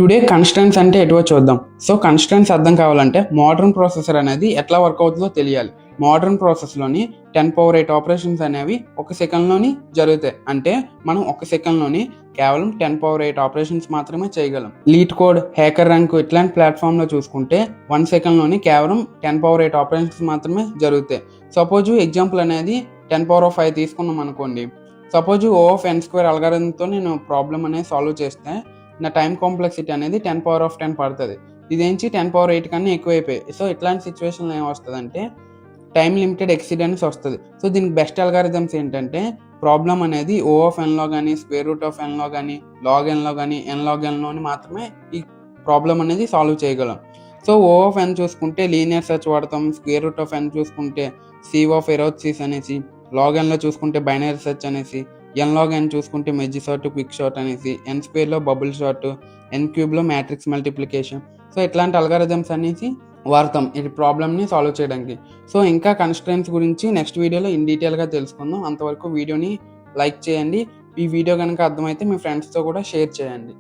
Today constants అంటే ఎటువో చూద్దాం. So constants అర్థం కావాలంటే మోడర్న్ ప్రాసెసర్ అనేది ఎట్లా వర్క్ అవుతుందో తెలియాలి. మోడర్న్ ప్రాసెస్లోని 10⁸ ఆపరేషన్స్ అనేవి ఒక సెకండ్లోని జరుగుతాయి. అంటే మనం ఒక సెకండ్లోని కేవలం 10⁸ ఆపరేషన్స్ మాత్రమే చేయగలం. లీడ్ కోడ్, హ్యాకర్ ర్యాంక్ ఇట్లాంటి ప్లాట్ఫామ్లో చూసుకుంటే 1 సెకండ్లోని కేవలం 10⁸ ఆపరేషన్స్ మాత్రమే జరుగుతాయి. సపోజ్ ఎగ్జాంపుల్ అనేది 10⁵ తీసుకున్నాం అనుకోండి. సపోజ్ O(n²) అల్గారిథంతో నేను ప్రాబ్లం అనేది సాల్వ్ చేస్తే నా టైం కాంప్లెక్సిటీ అనేది 10⁻10 పడుతుంది. ఇదేంచి 10⁸ కన్నా ఎక్కువైపోయాయి. సో ఇట్లాంటి సిచ్యువేషన్లో ఏమొస్తుందంటే టైం లిమిటెడ్ ఎక్సిడెన్స్ వస్తుంది. సో దీనికి బెస్ట్ అల్గారిథమ్స్ ఏంటంటే ప్రాబ్లం అనేది O(n)లో కానీ, √(n)లో కానీ, log(n)లో కానీ, n-log(n)లోని మాత్రమే ఈ ప్రాబ్లం అనేది సాల్వ్ చేయగలం. సో O(n) చూసుకుంటే లీనియర్ సెర్చ్ వాడతాం, √(n) చూసుకుంటే C(arithmetic) అనేసి, log(n)లో చూసుకుంటే బైనరీ సెర్చ్ అనేసి, n-log(n) చూసుకుంటే మెర్జ్ సార్ట్, క్విక్ సార్ట్ అనేసి, n² bubble sort, n³ matrix multiplication. So ఇట్లాంటి అల్గారిథమ్స్ అనేసి వాడతాం ఈ ప్రాబ్లమ్ని సాల్వ్ చేయడానికి. సో ఇంకా కన్స్ట్రెంట్స్ గురించి నెక్స్ట్ వీడియోలో ఇన్ డీటెయిల్గా తెలుసుకుందాం. అంతవరకు వీడియోని లైక్ చేయండి. ఈ వీడియో కనుక అర్థమైతే మీ ఫ్రెండ్స్తో కూడా షేర్ చేయండి.